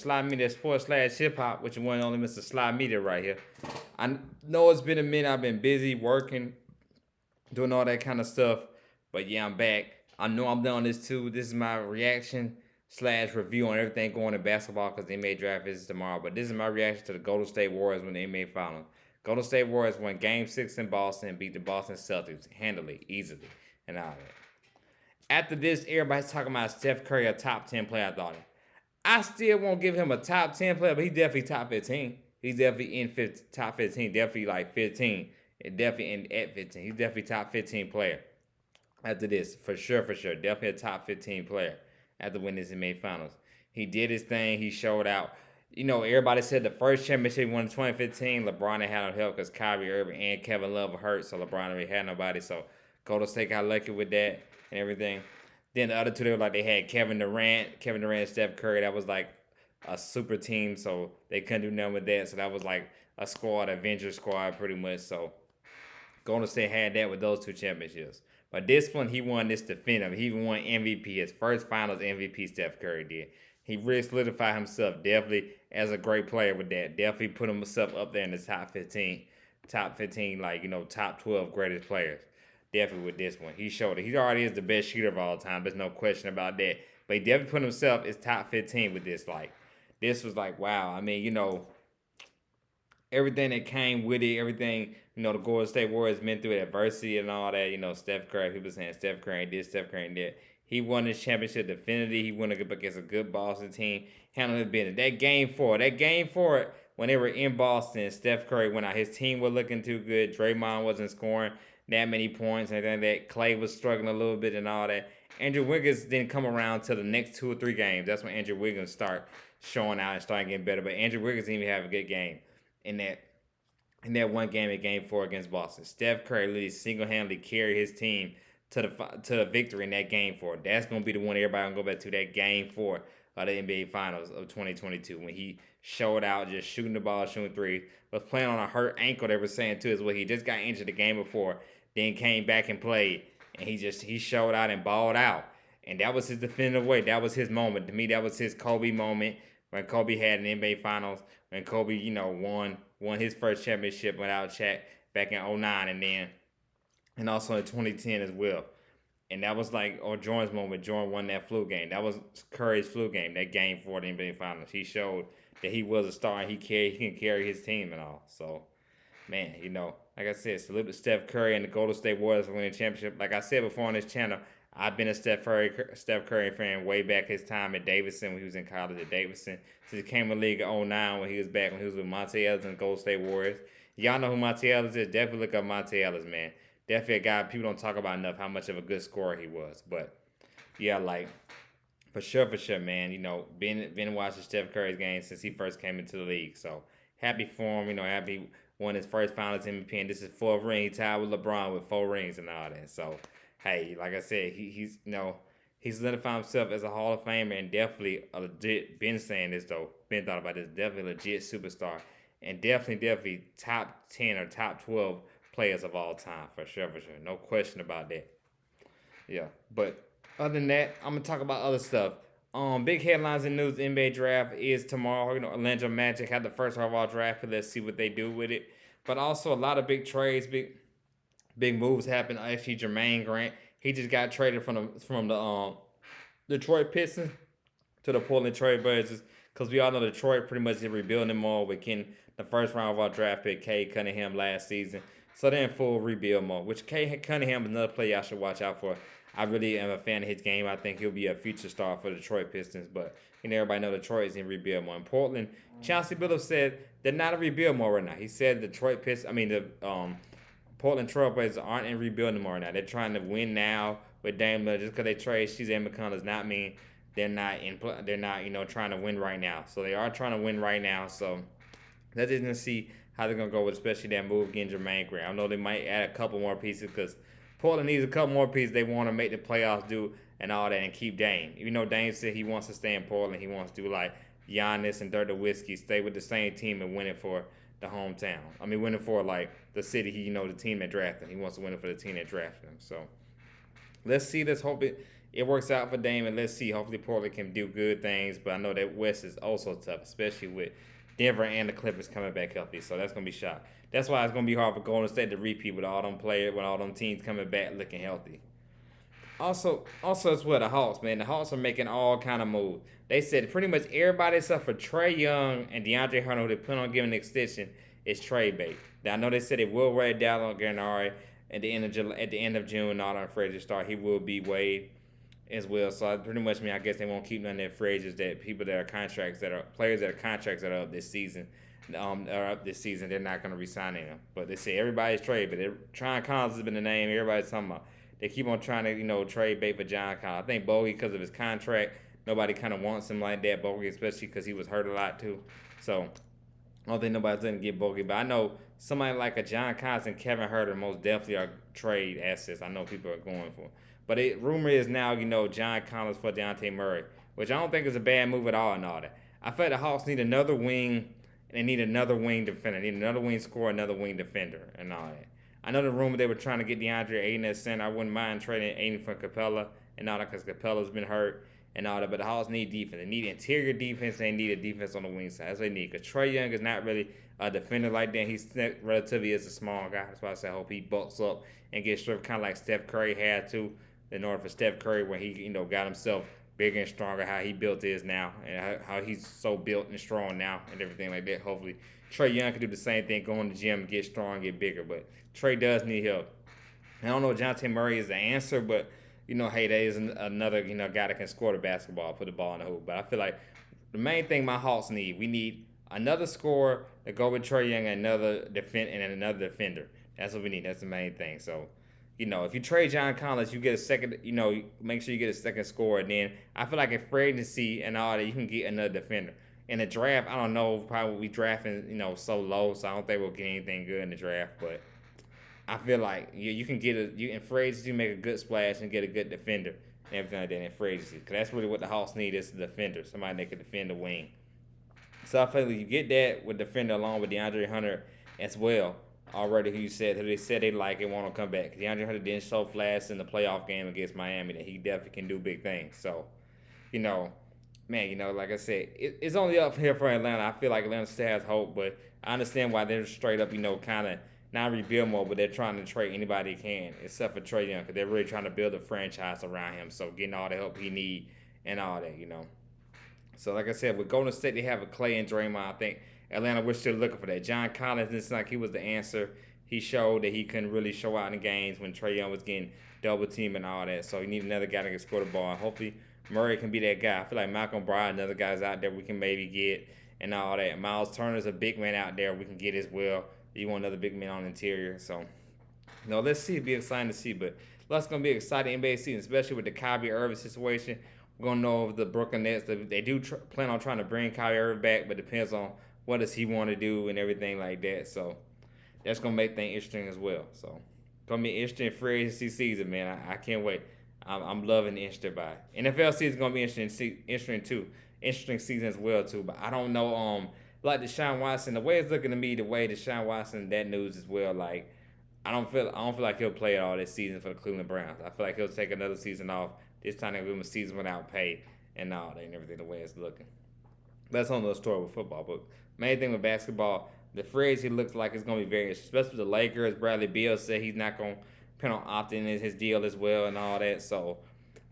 Sly Media Sports / Hip Hop, which is one and only Mr. Sly Media right here. I know it's been a minute. I've been busy working, doing all that kind of stuff. But yeah, I'm back. I know I'm doing this too. This is my reaction / review on everything going in basketball because the NBA draft is tomorrow. But this is my reaction to the Golden State Warriors when the NBA Finals. Golden State Warriors won Game 6 in Boston and beat the Boston Celtics handily, easily, and all that. After this, everybody's talking about Steph Curry, a top 10 player. I thought it. I still won't give him a top 10 player, but he's definitely top 15. He's definitely in top 15, definitely like 15, and definitely at 15. He's definitely top 15 player after this, for sure. Definitely a top 15 player after winning this NBA Finals. He did his thing. He showed out. Everybody said the first championship he won in 2015, LeBron had no help because Kyrie Irving and Kevin Love were hurt, so LeBron already had nobody. So Golden State got lucky with that and everything. Then the other two, they were like they had Kevin Durant, Steph Curry. That was like a super team, so they couldn't do nothing with that. So that was like a squad, Avengers squad, pretty much. So Golden State had that with those two championships. But this one, he won this definitive. He even won MVP, his first Finals MVP. Steph Curry did. He really solidified himself definitely as a great player with that. Definitely put himself up there in the top 15, top 12 greatest players. Definitely with this one. He showed it. He already is the best shooter of all time. There's no question about that. But he definitely put himself as top 15 with this. This was like, wow. I mean, everything that came with it, everything, the Golden State Warriors been through adversity and all that. Steph Curry, people saying Steph Curry did, Steph Curry did. He won his championship definitively. He won against a good Boston team, handled his business. That game four, when they were in Boston, Steph Curry went out. His team was looking too good. Draymond wasn't scoring that many points and then that. Clay was struggling a little bit and all that. Andrew Wiggins didn't come around till the next 2 or 3 games. That's when Andrew Wiggins start showing out and start getting better. But Andrew Wiggins didn't even have a good game in that one game in Game 4 against Boston. Steph Curry literally single-handedly carried his team to the victory in that Game 4. That's gonna be the one everybody gonna go back to, that Game 4 of the NBA Finals of 2022 when he showed out, just shooting the ball, shooting three, was playing on a hurt ankle. They were saying too, as well. He just got injured the game before, then came back and played, and he showed out and balled out, and that was his definitive way. That was his moment. To me, that was his Kobe moment when Kobe had an NBA Finals, when Kobe, won his first championship without Shaq back in 2009, and also in 2010 as well. And that was like Jordan's moment. Jordan won that flu game. That was Curry's flu game, that Game 4 of the NBA Finals. He showed that he was a star and he can carry his team and all. So, man, like I said, salute to Steph Curry and the Golden State Warriors for winning the championship. Like I said before on this channel, I've been a Steph Curry fan way back his time at Davidson when he was in college at Davidson. Since he came in the league in 2009 when he was with Monte Ellis and the Golden State Warriors. Y'all know who Monte Ellis is? Definitely look up Monte Ellis, man. Definitely a guy people don't talk about enough how much of a good scorer he was. But yeah, for sure, man. Been watching Steph Curry's game since he first came into the league. So happy for him. Happy won his first Finals MVP, and this is 4th ring. He tied with LeBron with 4 rings and all that. So hey, like I said, he's solidified himself as a Hall of Famer and definitely a legit. Been saying this though. Been thought about this. Definitely a legit superstar and definitely top 10 or top 12 players of all time for sure. No question about that. Yeah, but other than that, I'm gonna talk about other stuff. Big headlines in news. The NBA draft is tomorrow. Orlando Magic had the first overall draft. Let's see what they do with it. But also a lot of big trades, big moves happened. Actually, Jermaine Grant, he just got traded from the Detroit Pistons to the Portland Trail Blazers because we all know Detroit pretty much is rebuilding more with the first round of our draft pick, Cade Cunningham, last season. So they're in full rebuild mode, which Cade Cunningham is another player I should watch out for. I really am a fan of his game. I think he'll be a future star for the Detroit Pistons, but everybody know Detroit is in rebuild mode. In Portland, Chauncey Billups said they're not in rebuild mode right now. He said the Portland Trailblazers aren't in rebuilding mode right now. They're trying to win now with Dame Lillard. Just because they trade CJ McCollum does not mean they're not trying to win right now. So they are trying to win right now. So let's just see how they're gonna go with, especially that move getting Jermaine Grant. I know they might add a couple more pieces because Portland needs a couple more pieces. They want to make the playoffs do and all that and keep Dame. Even though Dame said he wants to stay in Portland, he wants to do like Giannis and Dirk Nowitzki, stay with the same team and win it for the hometown. I mean, winning for like the city. The team that drafted him. He wants to win it for the team that drafted him. So let's see. Let's hope it it works out for Dame, and let's see. Hopefully, Portland can do good things. But I know that West is also tough, especially with Denver and the Clippers coming back healthy. So that's gonna be shot. That's why it's gonna be hard for Golden State to repeat with all them players, with all them teams coming back looking healthy. Also as well, the Hawks, man. The Hawks are making all kind of moves. They said pretty much everybody except for Trey Young and DeAndre Hunter, who they plan on giving an extension, is trade bait. Now I know they said they will write down on Gennari at the end of July, at the end of June. Not on free to start. He will be waived as well. So I pretty much mean I guess they won't keep none of their phrases that people that are contracts that are players that are contracts that are up this season. Are up this season. They're not going to resign them. But they say everybody's trade. But Tron Collins has been the name everybody's talking about. They keep on trying to, trade bait for John Collins. I think Bogey, because of his contract, nobody kind of wants him like that. Bogey, especially because he was hurt a lot too. So I don't think nobody's going to get Bogey. But I know somebody like a John Collins and Kevin Huerter most definitely are trade assets. I know people are going for. But rumor is now, John Collins for Deontay Murray, which I don't think is a bad move at all and all that. I feel like the Hawks need another wing. They need another wing defender. They need another wing scorer, another wing defender, and all that. I know the rumor they were trying to get DeAndre Ayton at center. I wouldn't mind trading Ayton for Capella and all that because Capella's been hurt and all that. But the Hawks need defense. They need interior defense. They need a defense on the wing side. That's what they need. Because Trae Young is not really a defender like that. He's relatively is a small guy. That's why I say I hope he bulks up and gets stripped kind of like Steph Curry had to in order for Steph Curry when he got himself bigger and stronger, how he built his now, and how he's so built and strong now, and everything like that. Hopefully, Trae Young can do the same thing, go in the gym, get strong, get bigger. But Trae does need help. I don't know if Jonte Murray is the answer, but hey, there is another guy that can score the basketball, put the ball in the hoop. But I feel like the main thing my Hawks we need another scorer to go with Trae Young, and another defender. That's what we need. That's the main thing. So if you trade John Collins, you get a second, make sure you get a second scorer. And then I feel like in free agency and all that, you can get another defender. In the draft, I don't know, probably we drafting, so low, so I don't think we'll get anything good in the draft. But I feel like you can get in free agency, you make a good splash and get a good defender and everything like that in free agency. Because that's really what the Hawks need is a defender, somebody that can defend the wing. So I feel like you get that with defender along with DeAndre Hunter as well. Already, who they said they like and want to come back. DeAndre Hunter didn't show flash in the playoff game against Miami that he definitely can do big things. So, man, like I said, it's only up here for Atlanta. I feel like Atlanta still has hope, but I understand why they're straight up, kind of not rebuild mode, but they're trying to trade anybody they can, except for Trae Young, because they're really trying to build a franchise around him. So getting all the help he need and all that. So like I said, with Golden State, they have a Clay and Draymond. I think Atlanta, we're still looking for that. John Collins, it's like he was the answer. He showed that he couldn't really show out in the games when Trae Young was getting double teamed and all that. So you need another guy that can score the ball. Hopefully Murray can be that guy. I feel like Malcolm Brogdon, another guy's out there we can maybe get and all that. Miles Turner's a big man out there we can get as well. You want another big man on the interior. So, let's see. It'll be exciting to see. But that's going to be an exciting NBA season, especially with the Kyrie Irving situation. We're going to know if the Brooklyn Nets, they do plan on trying to bring Kyrie Irving back, but depends on what does he want to do and everything like that. So that's going to make things interesting as well. So it's going to be interesting free agency season, man. I can't wait. I'm loving the interesting by NFL season is going to be interesting too. Interesting season as well too. But I don't know. Like Deshaun Watson, the way it's looking to me, the way Deshaun Watson, that news as well. Like I don't feel like he'll play all this season for the Cleveland Browns. I feel like he'll take another season off. This time they'll give him a season without pay and all that and everything the way it's looking. That's another story with football. But main thing with basketball, the free agency looks like it's going to be very, especially the Lakers. Bradley Beal said he's not going to plan on opting in his deal as well and all that. So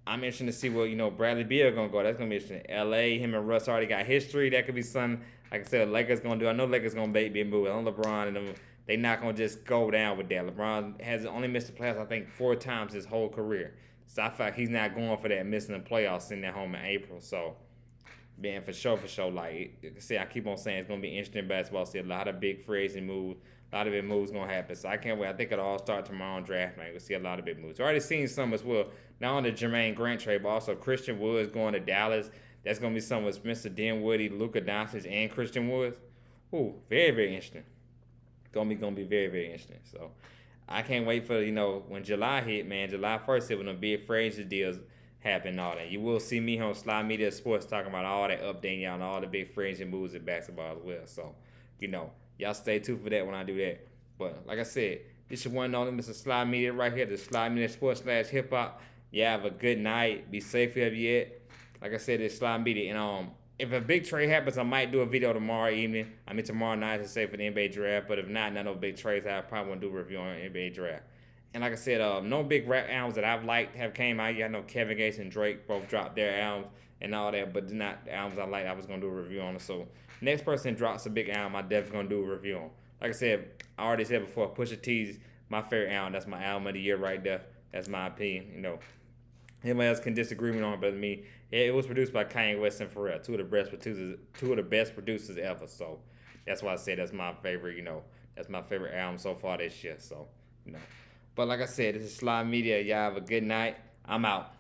I'm interested to see where Bradley Beal going to go. That's going to be interesting. L.A., him and Russ already got history. That could be something, like I said, Lakers going to do. I know Lakers going to be moving. I know LeBron and them, they not going to just go down with that. LeBron has only missed the playoffs, I think, 4 times his whole career. So I feel like he's not going for that, missing the playoffs, sitting at home in April. So, man, for sure. Like I said, I keep on saying it's going to be interesting basketball. See a lot of big free agency moves. A lot of big moves going to happen. So I can't wait. I think it'll all start tomorrow on draft night. We'll see a lot of big moves. Already seen some as well. Not only the Jermaine Grant trade, but also Christian Woods going to Dallas. That's going to be something with Spencer Dinwiddie, Luka Doncic, and Christian Woods. Ooh, very, very interesting. Going to be very, very interesting. So I can't wait for, when July hit, man. July 1st hit when the big free agency deals happen and all that. You will see me on Slide Media Sports talking about all that, updating y'all on all the big free agency moves in basketball as well. So, y'all stay tuned for that when I do that. But like I said, this is one and only Mr. Slide Media right here, the Slide Media Sports /hip hop. You have a good night. Be safe wherever you at. Like I said, it's Slime Media. And if a big trade happens, I might do a video tomorrow evening. I mean tomorrow night to say for the NBA draft. But if not, none of big trades, I probably won't do a review on the NBA draft. And like I said, no big rap albums that I've liked have came out yet. I know Kevin Gates and Drake both dropped their albums and all that, but not the albums I like. I was gonna do a review on it. So next person drops a big album, I definitely gonna do a review on. Like I said, I already said before, Pusha T's my favorite album. That's my album of the year right there. That's my opinion. Anybody else can disagree with me on it, but me, it was produced by Kanye West and Pharrell, two of the best producers ever. So that's why I say that's my favorite. That's my favorite album so far this year. So you know, but like I said, this is Slime Media. Y'all have a good night. I'm out.